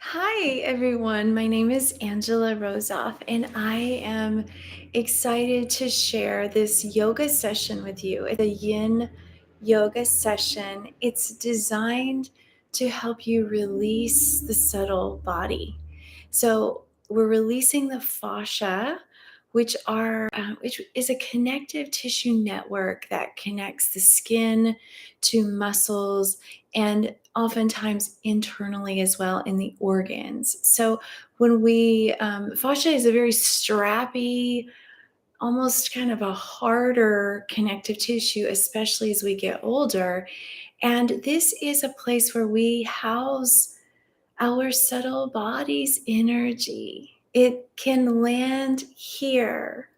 Hi, everyone. My name is Angela Rosoff, and I am excited to share this yoga session with you. It's a Yin Yoga session. It's designed to help you release the subtle body. So, we're releasing the fascia, which is a connective tissue network that connects the skin to muscles and oftentimes internally as well in the organs. So fascia is a very strappy, almost kind of a harder connective tissue, especially as we get older. And this is a place where we house our subtle body's energy. It can land here.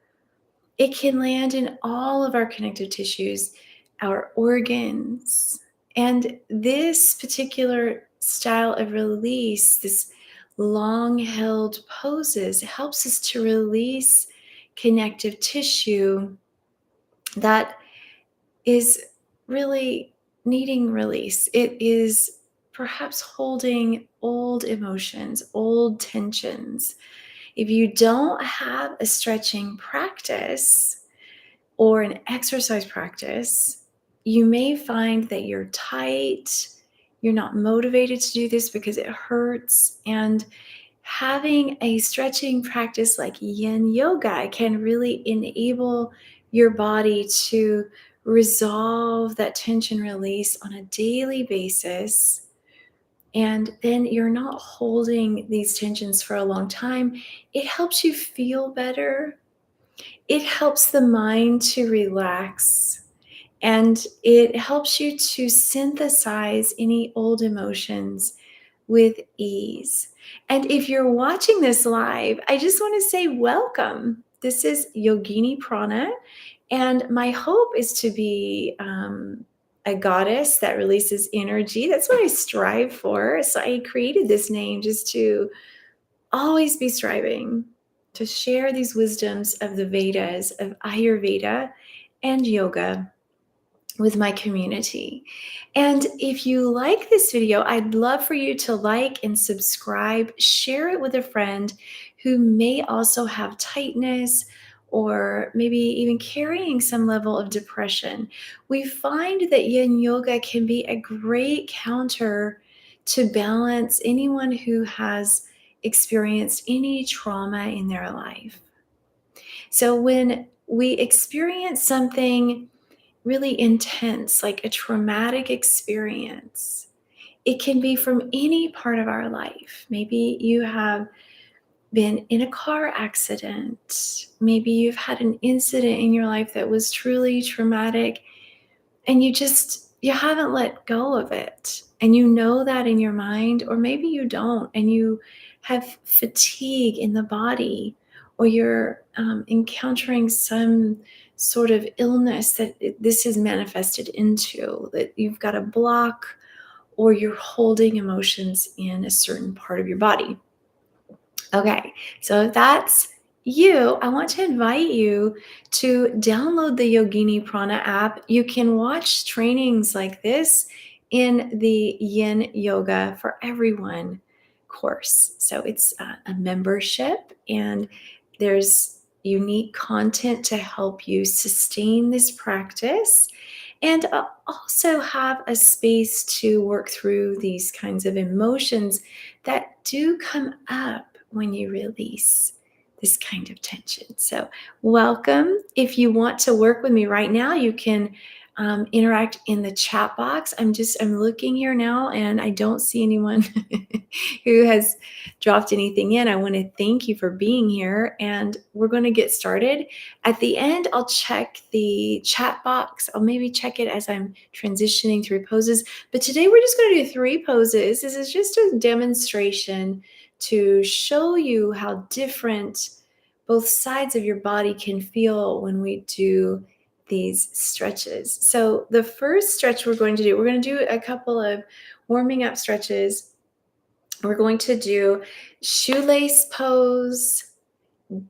It can land in all of our connective tissues, our organs. And this particular style of release, this long held poses, helps us to release connective tissue that is really needing release. It is perhaps holding old emotions, old tensions. If you don't have a stretching practice, or an exercise practice, you may find that you're tight, you're not motivated to do this because it hurts. And having a stretching practice like Yin Yoga can really enable your body to resolve that tension release on a daily basis. And then you're not holding these tensions for a long time. It helps you feel better. It helps the mind to relax, and it helps you to synthesize any old emotions with ease. And if you're watching this live, I just want to say welcome. This is Yogini Prana, and my hope is to be a goddess that releases energy. That's what I strive for. So I created this name just to always be striving to share these wisdoms of the Vedas, of Ayurveda and yoga with my community. And if you like this video, I'd love for you to like and subscribe, share it with a friend who may also have tightness or maybe even carrying some level of depression. We find that Yin Yoga can be a great counter to balance anyone who has experienced any trauma in their life. So when we experience something really intense, like a traumatic experience, it can be from any part of our life. Maybe you have been in a car accident. Maybe you've had an incident in your life that was truly traumatic, and you haven't let go of it. And you know that in your mind, or maybe you don't, and you have fatigue in the body, or you're encountering some sort of illness that this is manifested into, that you've got a block, or you're holding emotions in a certain part of your body. Okay, so if that's you, I want to invite you to download the Yogini Prana app. You can watch trainings like this in the Yin Yoga for Everyone course. So it's a membership, and there's unique content to help you sustain this practice and also have a space to work through these kinds of emotions that do come up when you release this kind of tension. So, welcome. If you want to work with me right now, you can interact in the chat box. I'm looking here now, and I don't see anyone who has dropped anything in. I want to thank you for being here, and we're going to get started. At the end, I'll check the chat box. I'll maybe check it as I'm transitioning through poses. But today we're just going to do 3 poses. This is just a demonstration to show you how different both sides of your body can feel when we do these stretches. So the first stretch we're going to do a couple of warming up stretches. We're going to do shoelace pose,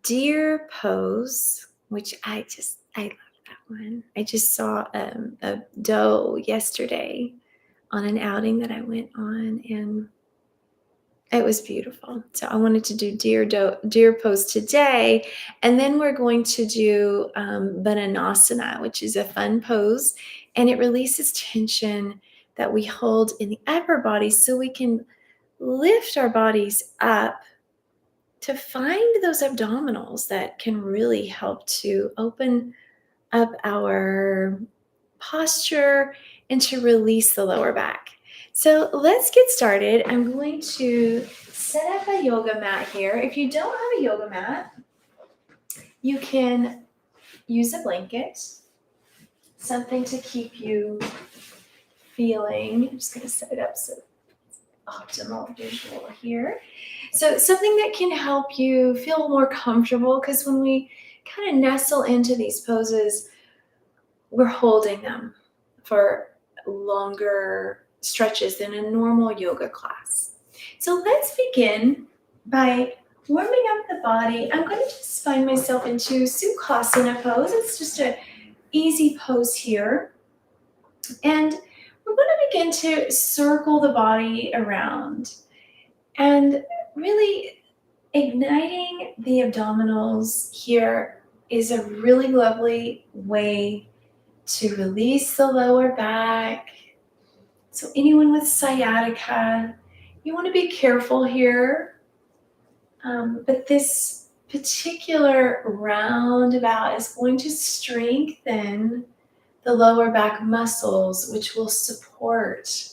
deer pose, which I love that one. I just saw a doe yesterday on an outing that I went on, and It was beautiful. So I wanted to do deer pose today, and then we're going to do Bananasana, which is a fun pose, and it releases tension that we hold in the upper body so we can lift our bodies up to find those abdominals that can really help to open up our posture and to release the lower back. So let's get started. I'm going to set up a yoga mat here. If you don't have a yoga mat, you can use a blanket, something to keep you feeling. I'm just going to set it up so optimal visual here. So something that can help you feel more comfortable, because when we kind of nestle into these poses, we're holding them for longer stretches than a normal yoga class. So let's begin by warming up the body. I'm going to just find myself into Sukhasana pose. It's just an easy pose here. And we're going to begin to circle the body around and really igniting the abdominals here is a really lovely way to release the lower back. So anyone with sciatica, you want to be careful here. But this particular roundabout is going to strengthen the lower back muscles, which will support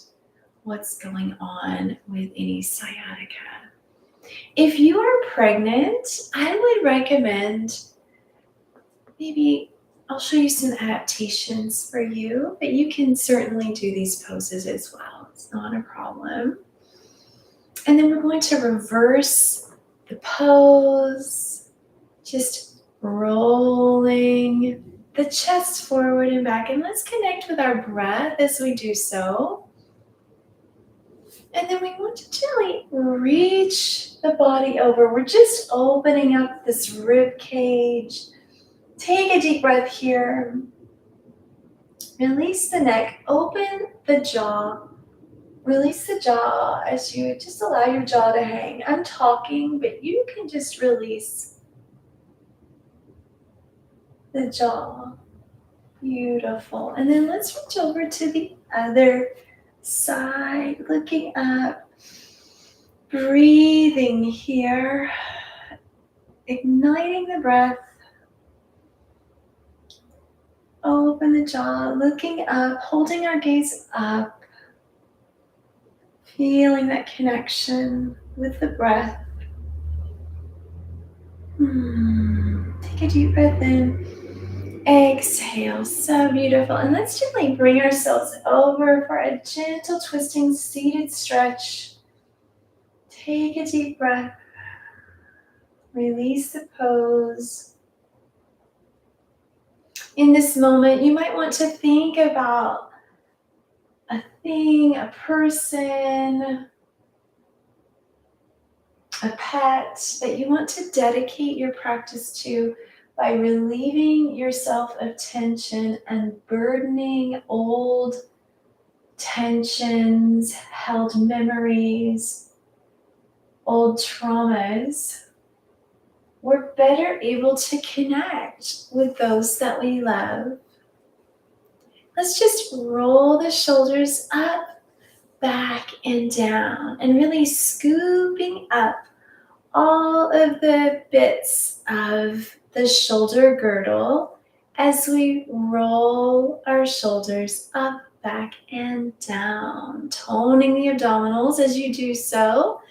what's going on with any sciatica. If you are pregnant, I would recommend maybe I'll show you some adaptations for you, but you can certainly do these poses as well. It's not a problem. And then we're going to reverse the pose, just rolling the chest forward and back. And let's connect with our breath as we do so. And then we want to gently reach the body over. We're just opening up this rib cage. Take a deep breath here. Release the neck, open the jaw. Release the jaw as you just allow your jaw to hang. I'm talking, but you can just release the jaw. Beautiful. And then let's reach over to the other side, looking up, breathing here, igniting the breath. Open the jaw, looking up, holding our gaze up, feeling that connection with the breath. Take a deep breath in, exhale, so beautiful. And let's gently bring ourselves over for a gentle twisting seated stretch. Take a deep breath, release the pose. In this moment, you might want to think about a thing, a person, a pet that you want to dedicate your practice to by relieving yourself of tension and burdening old tensions, held memories, old traumas. We're better able to connect with those that we love. Let's just roll the shoulders up, back, and down, and really scooping up all of the bits of the shoulder girdle as we roll our shoulders up, back, and down. Toning the abdominals as you do so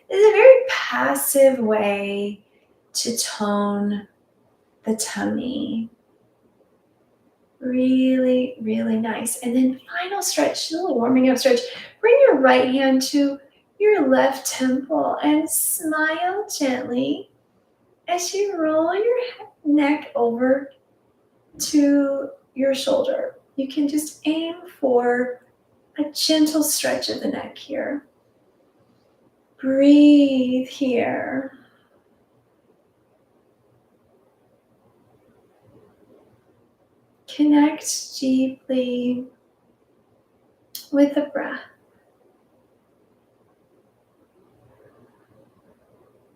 is a very passive way to tone the tummy. Really, really nice. And then final stretch, a little warming up stretch. Bring your right hand to your left temple and smile gently as you roll your neck over to your shoulder. You can just aim for a gentle stretch of the neck here. Breathe here. Connect deeply with the breath.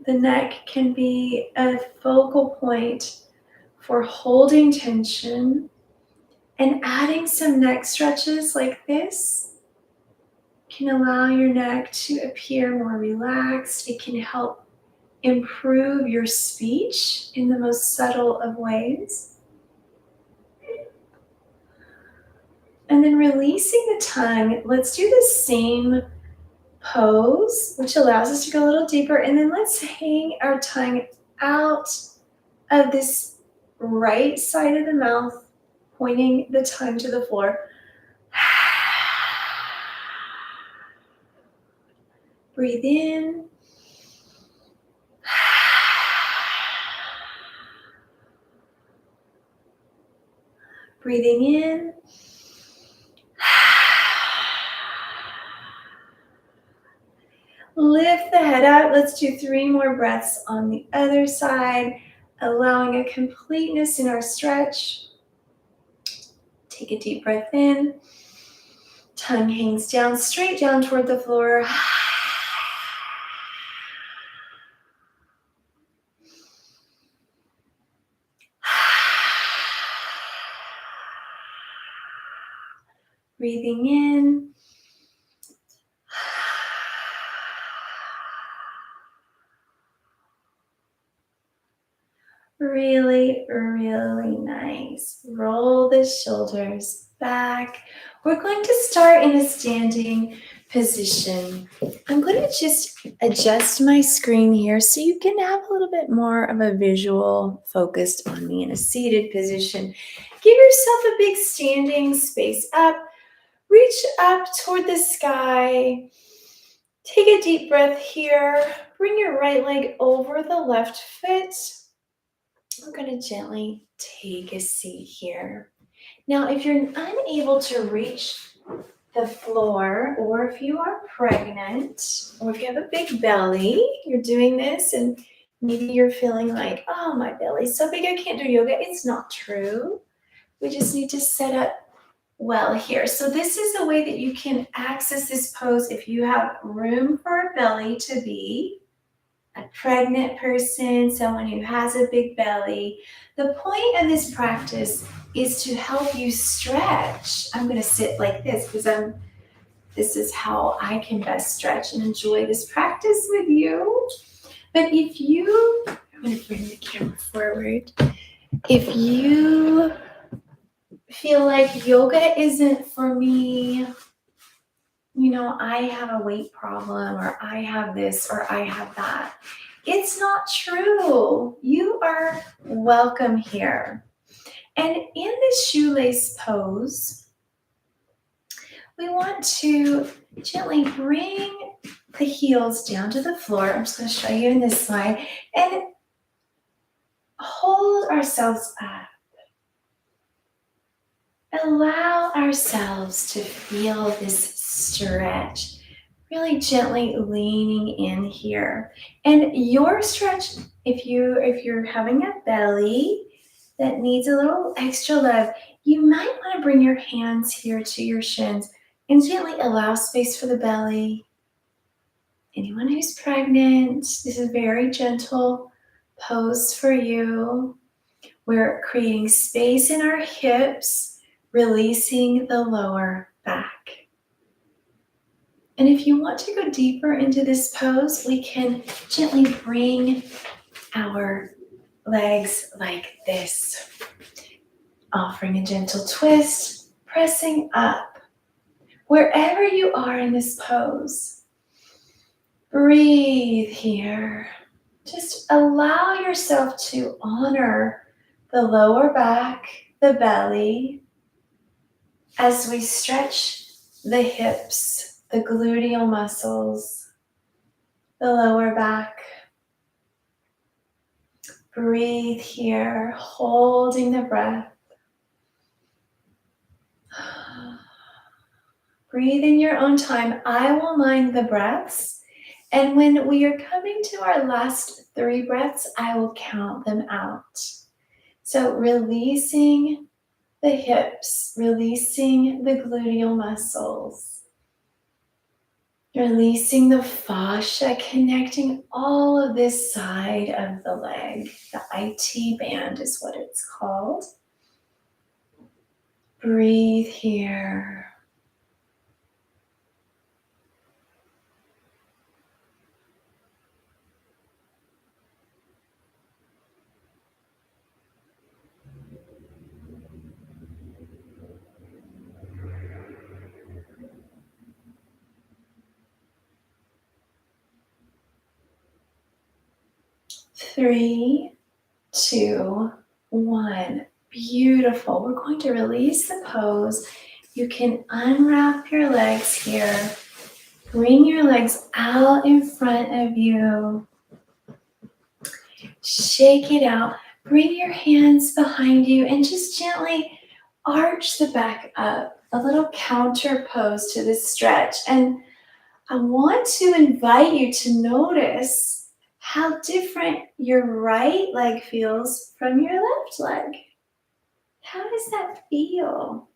The neck can be a focal point for holding tension, and adding some neck stretches like this can allow your neck to appear more relaxed. It can help improve your speech in the most subtle of ways. And then releasing the tongue, let's do the same pose, which allows us to go a little deeper. And then let's hang our tongue out of this right side of the mouth, pointing the tongue to the floor. Breathe in. Breathing in. Lift the head up. Let's do 3 more breaths on the other side, allowing a completeness in our stretch. Take a deep breath in. Tongue hangs down, straight down toward the floor. Breathing in. Really, really nice. Roll the shoulders back. We're going to start in a standing position. I'm going to just adjust my screen here so you can have a little bit more of a visual focused on me in a seated position. Give yourself a big standing space up. Reach up toward the sky. Take a deep breath here. Bring your right leg over the left foot. I'm going to gently take a seat here. Now, if you're unable to reach the floor, or if you are pregnant, or if you have a big belly, you're doing this and maybe you're feeling like, oh, my belly's so big I can't do yoga. It's not true. We just need to set up well here. So this is a way that you can access this pose if you have room for a belly to be. A pregnant person, someone who has a big belly. The point of this practice is to help you stretch. I'm going to sit like this because this is how I can best stretch and enjoy this practice with you. But if you, I'm going to bring the camera forward. If you feel like yoga isn't for me, you know, I have a weight problem, or I have this, or I have that. It's not true. You are welcome here. And in this shoelace pose, we want to gently bring the heels down to the floor. I'm just going to show you in this slide. And hold ourselves up. Allow ourselves to feel this stretch, really gently leaning in here. And your stretch, if you're having a belly that needs a little extra love, you might want to bring your hands here to your shins and gently allow space for the belly. Anyone who's pregnant, this is a very gentle pose for you. We're creating space in our hips, releasing the lower back. And if you want to go deeper into this pose, we can gently bring our legs like this, offering a gentle twist, pressing up. Wherever you are in this pose, breathe here. Just allow yourself to honor the lower back, the belly, as we stretch the hips, the gluteal muscles, the lower back. Breathe here, holding the breath. Breathe in your own time. I will mind the breaths. And when we are coming to our last 3 breaths, I will count them out. So releasing the hips, releasing the gluteal muscles. Releasing the fascia, connecting all of this side of the leg. The IT band is what it's called. Breathe here. Three, two, one. Beautiful. We're going to release the pose. You can unwrap your legs here. Bring your legs out in front of you. Shake it out. Bring your hands behind you and just gently arch the back up. A little counter pose to this stretch. And I want to invite you to notice how different your right leg feels from your left leg. How does that feel?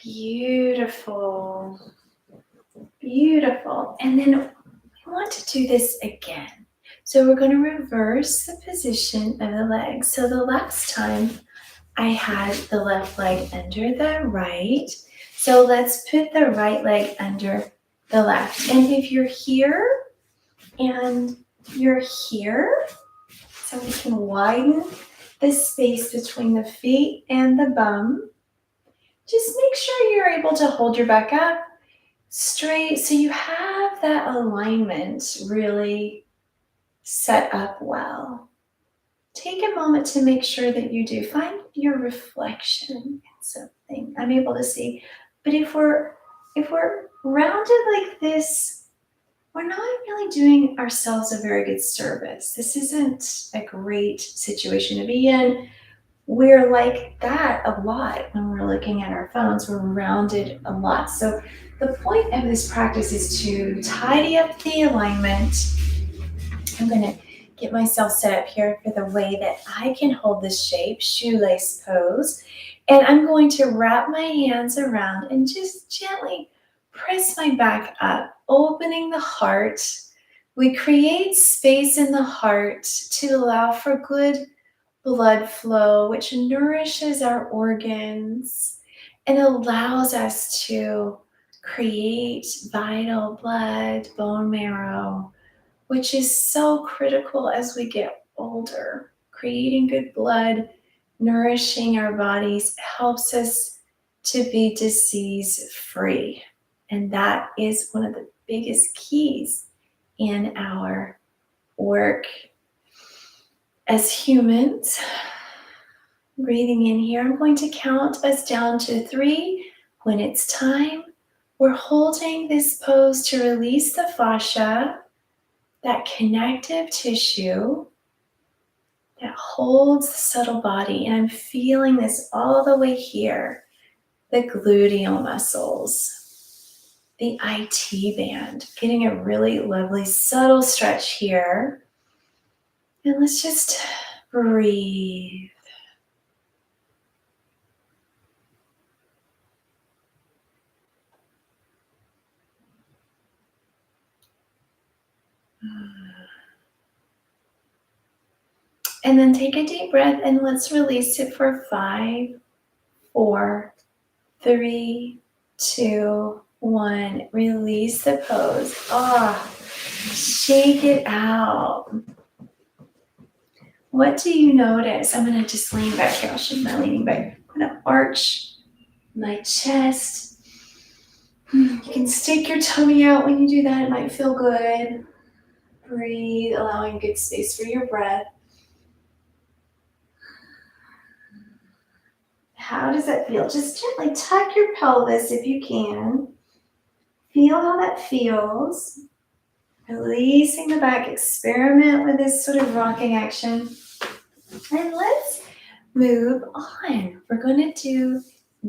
Beautiful. Beautiful. And then we want to do this again. So we're going to reverse the position of the leg. So the last time I had the left leg under the right. So let's put the right leg under the left. And if you're here and you're here, so we can widen the space between the feet and the bum. Just make sure you're able to hold your back up straight so you have that alignment really set up well. Take a moment to make sure that you do. Find your reflection in something. I'm able to see. But if we're rounded like this, we're not really doing ourselves a very good service. This isn't a great situation to be in. We're like that a lot when we're looking at our phones. We're rounded a lot. So the point of this practice is to tidy up the alignment. I'm going to get myself set up here for the way that I can hold this shape, shoelace pose. And I'm going to wrap my hands around and just gently press my back up, opening the heart. We create space in the heart to allow for good blood flow, which nourishes our organs and allows us to create vital blood, bone marrow, which is so critical as we get older. Creating good blood, nourishing our bodies helps us to be disease free. And that is one of the biggest keys in our work as humans. Breathing in here, I'm going to count us down to 3. When it's time, we're holding this pose to release the fascia, that connective tissue that holds the subtle body. And I'm feeling this all the way here. The gluteal muscles, the IT band, getting a really lovely subtle stretch here. And let's just breathe. And then take a deep breath and let's release it for 5, 4, 3, 2, 1. Release the pose. Shake it out. What do you notice? I'm going to just lean back here. I'll show my leaning back. I'm going to arch my chest. You can stick your tummy out when you do that. It might feel good. Breathe, allowing good space for your breath. How does that feel? Just gently tuck your pelvis if you can. Feel how that feels. Releasing the back. Experiment with this sort of rocking action. And let's move on. We're going to do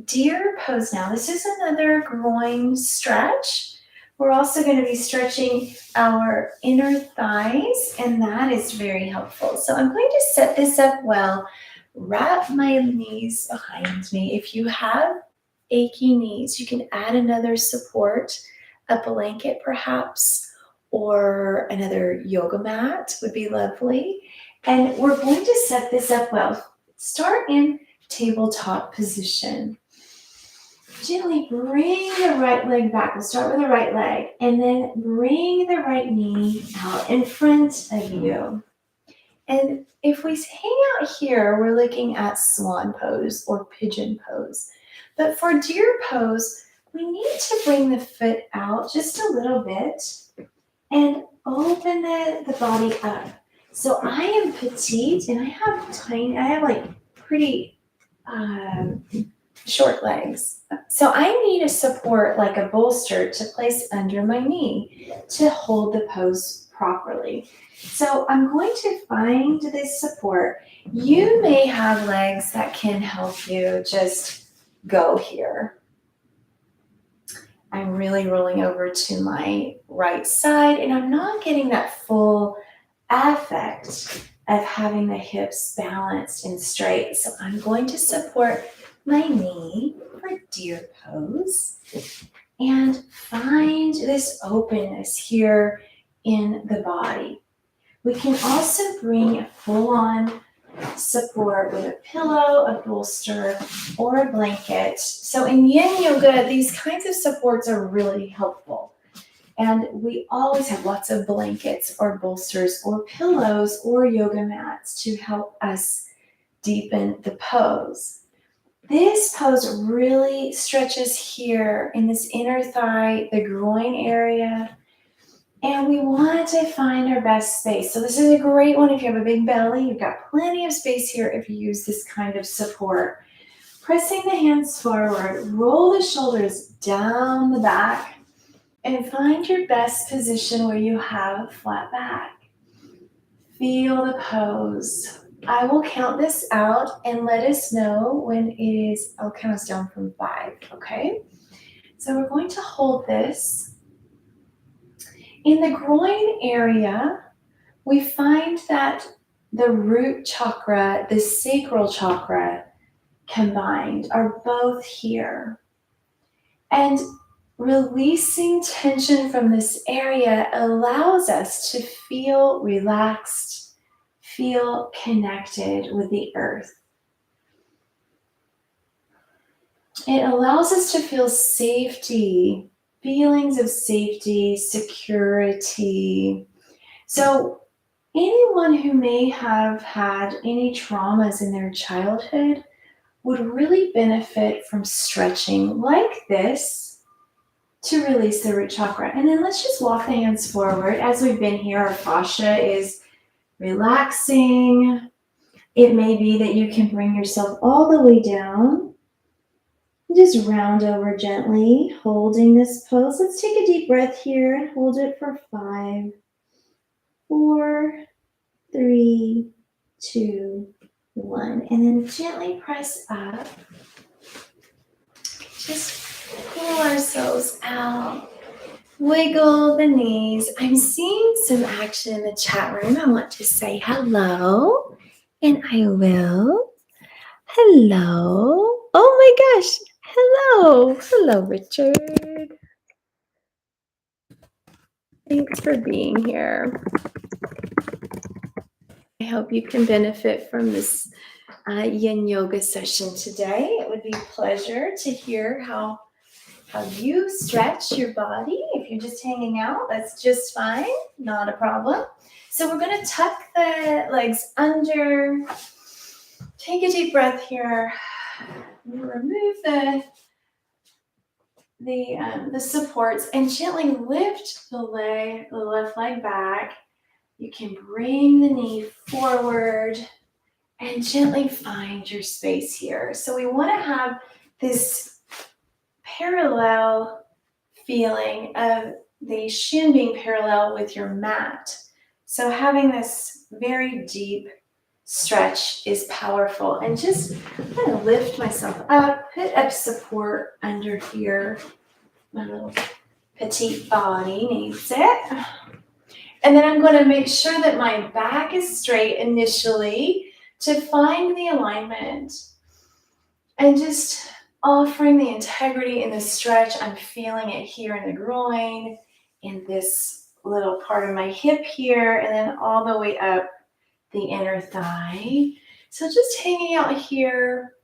deer pose now. This is another groin stretch. We're also going to be stretching our inner thighs, and that is very helpful. So I'm going to set this up well. Wrap my knees behind me. If you have achy knees, you can add another support a blanket perhaps, or another yoga mat would be lovely. And we're going to set this up well. Start in tabletop position. Gently bring the right leg back. We'll start with the right leg and then bring the right knee out in front of you. And if we hang out here, we're looking at swan pose or pigeon pose. But for deer pose, we need to bring the foot out just a little bit and open the body up. So I am petite and I have like pretty short legs. So I need a support like a bolster to place under my knee to hold the pose properly. So I'm going to find this support. You may have legs that can help you just go here. I'm really rolling over to my right side and I'm not getting that full effect of having the hips balanced and straight. So I'm going to support my knee for deer pose and find this openness here in the body. We can also bring a full-on support with a pillow, a bolster, or a blanket. So in Yin Yoga, these kinds of supports are really helpful. And we always have lots of blankets or bolsters or pillows or yoga mats to help us deepen the pose. This pose really stretches here in this inner thigh, the groin area, and we want to find our best space. So this is a great one if you have a big belly. You've got plenty of space here if you use this kind of support. Pressing the hands forward, roll the shoulders down the back, and find your best position where you have a flat back. Feel the pose. I will count this out and let us know when it is. I'll count us down from 5, okay? So we're going to hold this. In the groin area, we find that the root chakra, the sacral chakra combined are both here. And releasing tension from this area allows us to feel relaxed, feel connected with the earth. It allows us to feel safety, feelings of safety, security. So anyone who may have had any traumas in their childhood would really benefit from stretching like this to release the root chakra. And then let's just walk the hands forward. As we've been here, our fascia is relaxing. It may be that you can bring yourself all the way down. Just round over gently, holding this pose. Let's take a deep breath here and hold it for 5, 4, 3, 2, 1. And then gently press up. Just pull ourselves out. Wiggle the knees. I'm seeing some action in the chat room. I want to say hello, and I will. Hello. Oh my gosh. Hello. Hello, Richard. Thanks for being here. I hope you can benefit from this Yin Yoga session today. It would be a pleasure to hear how you stretch your body. If you're just hanging out, that's just fine. Not a problem. So we're going to tuck the legs under. Take a deep breath here. Remove the supports and gently lift the left leg back. You can bring the knee forward and gently find your space here. So we want to have this parallel feeling of the shin being parallel with your mat. So having this very deep stretch is powerful. And just I'm going to lift myself up, put up support under here. My little petite body needs it. And then I'm going to make sure that my back is straight initially to find the alignment. And just offering the integrity in the stretch. I'm feeling it here in the groin, in this little part of my hip here, and then all the way up the inner thigh. So just hanging out here.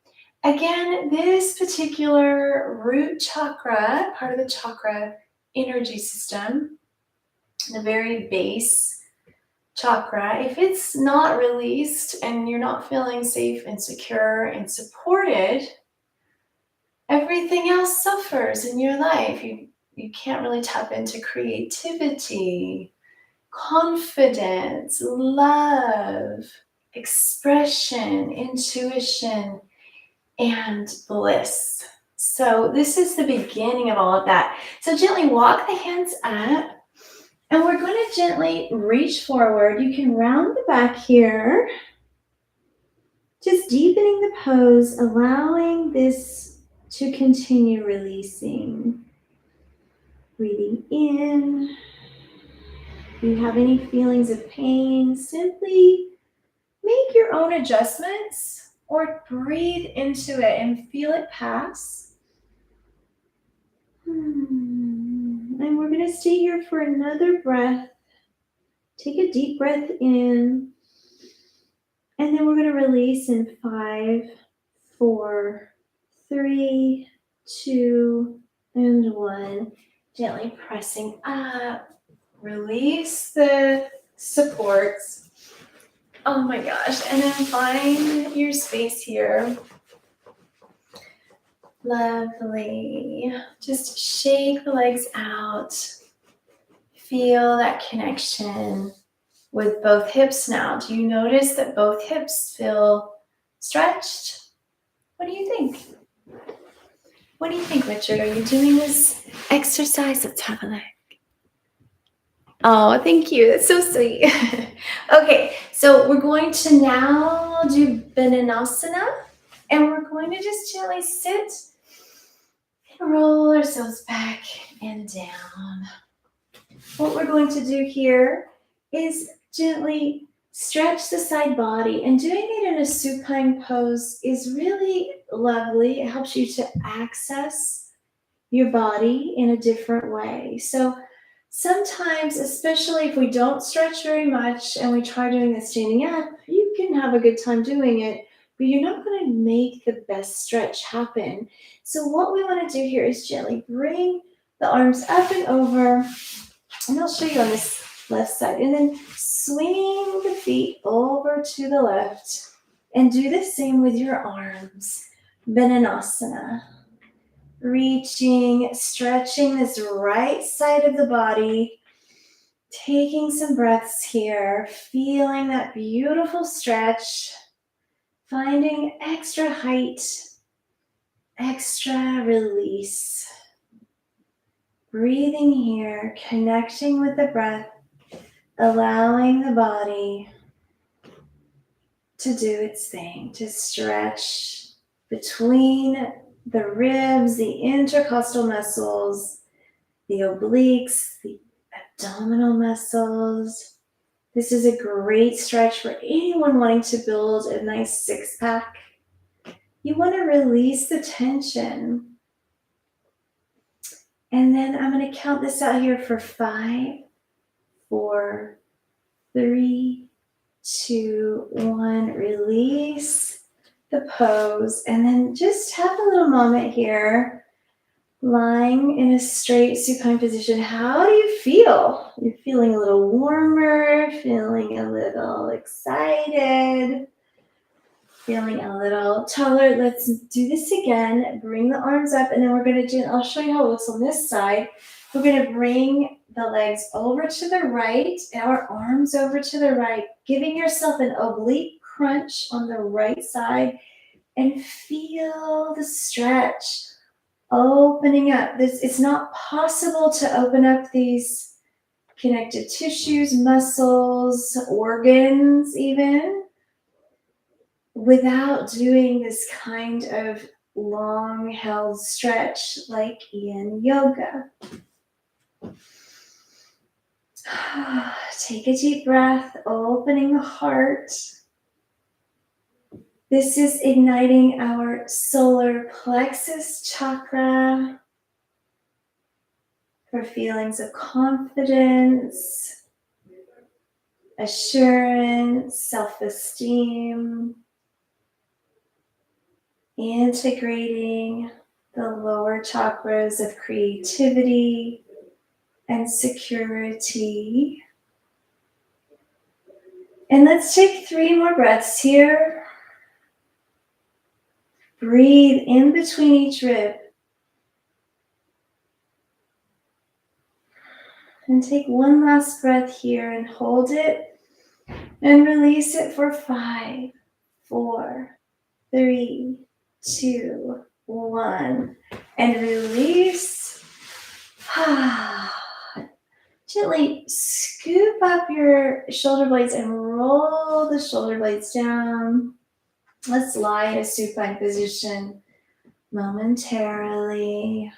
Again, this particular root chakra, part of the chakra energy system, the very base chakra, if it's not released and you're not feeling safe and secure and supported, everything else suffers in your life. You can't really tap into creativity, confidence, love, expression, intuition, and bliss. So this is the beginning of all of that. So gently walk the hands up, and we're going to gently reach forward. You can round the back here, just deepening the pose, allowing this to continue releasing. Breathing in. If you have any feelings of pain, simply make your own adjustments or breathe into it and feel it pass. And we're going to stay here for another breath. Take a deep breath in, and then we're going to release in 5, 4, 3, 2, and 1. Gently pressing up. Release the supports. Oh my gosh. And then find your space here. Lovely. Just shake the legs out. Feel that connection with both hips now. Do you notice that both hips feel stretched? What do you think? What do you think, Richard? Are you doing this exercise? Let's have a look. Oh, thank you. That's so sweet. Okay, so we're going to now do Bananasana, and we're going to just gently sit and roll ourselves back and down. What we're going to do here is gently stretch the side body, and doing it in a supine pose is really lovely. It helps you to access your body in a different way. So sometimes, especially if we don't stretch very much and we try doing this standing up, you can have a good time doing it, but you're not going to make the best stretch happen. So what we want to do here is gently bring the arms up and over, and I'll show you on this left side, and then swing the feet over to the left, and do the same with your arms. Bananasana. Reaching, stretching this right side of the body, taking some breaths here, feeling that beautiful stretch, finding extra height, extra release. Breathing here, connecting with the breath, allowing the body to do its thing, to stretch between the ribs, the intercostal muscles, the obliques, the abdominal muscles. This is a great stretch for anyone wanting to build a nice six-pack. You want to release the tension. And then I'm going to count this out here for 5, 4, 3, 2, 1. Release the pose. And then just have a little moment here, lying in a straight supine position. How do you feel? You're feeling a little warmer, feeling a little excited, feeling a little taller. Let's do this again. Bring the arms up, and then we're going to do, I'll show you how it looks on this side. We're going to bring the legs over to the right, our arms over to the right, giving yourself an oblique crunch on the right side, and feel the stretch. Opening up. It's not possible to open up these connective tissues, muscles, organs even, without doing this kind of long held stretch like Yin Yoga. Take a deep breath, opening the heart. This is igniting our solar plexus chakra for feelings of confidence, assurance, self-esteem, integrating the lower chakras of creativity and security. And let's take 3 more breaths here. Breathe in between each rib. And take one last breath here and hold it and release it for 5, 4, 3, 2, 1. And release. Gently scoop up your shoulder blades and roll the shoulder blades down. Let's lie in a supine position momentarily.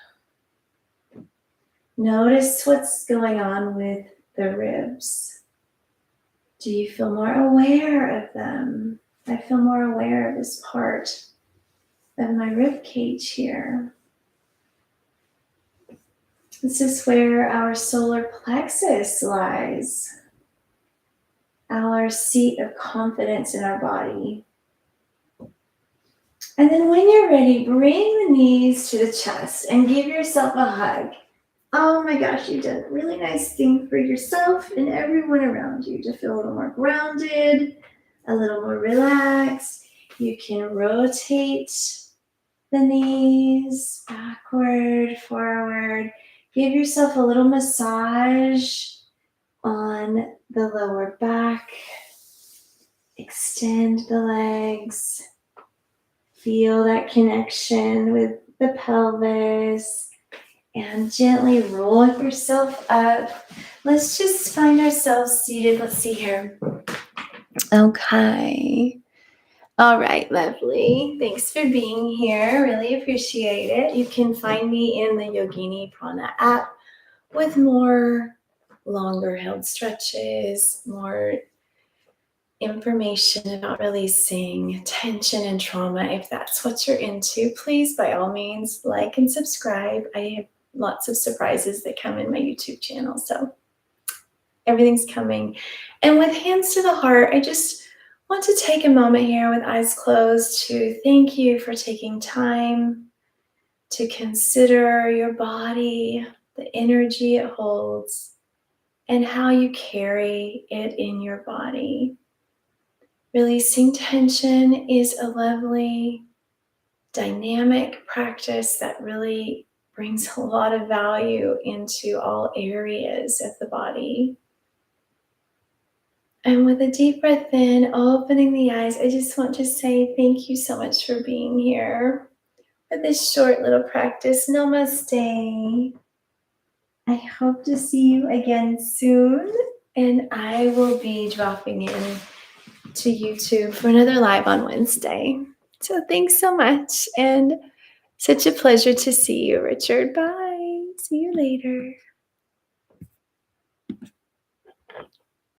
Notice what's going on with the ribs. Do you feel more aware of them? I feel more aware of this part of my rib cage here. This is where our solar plexus lies, our seat of confidence in our body. And then when you're ready, bring the knees to the chest and give yourself a hug. Oh my gosh, you've done a really nice thing for yourself and everyone around you to feel a little more grounded, a little more relaxed. You can rotate the knees backward, forward. Give yourself a little massage on the lower back. Extend the legs. Feel that connection with the pelvis. And gently roll yourself up. Let's just find ourselves seated. Let's see here. Okay. All right, lovely. Thanks for being here. Really appreciate it. You can find me in the Yogini Prana app with more longer held stretches, more information about releasing tension and trauma. If that's what you're into, please, by all means, like and subscribe. I have lots of surprises that come in my YouTube channel, so everything's coming. And with hands to the heart, I just want to take a moment here with eyes closed to thank you for taking time to consider your body, the energy it holds, and how you carry it in your body. Releasing tension is a lovely, dynamic practice that really brings a lot of value into all areas of the body. And with a deep breath in, opening the eyes, I just want to say thank you so much for being here for this short little practice. Namaste. I hope to see you again soon, and I will be dropping in to YouTube for another live on Wednesday. So thanks so much, and such a pleasure to see you, Richard. Bye. See you later.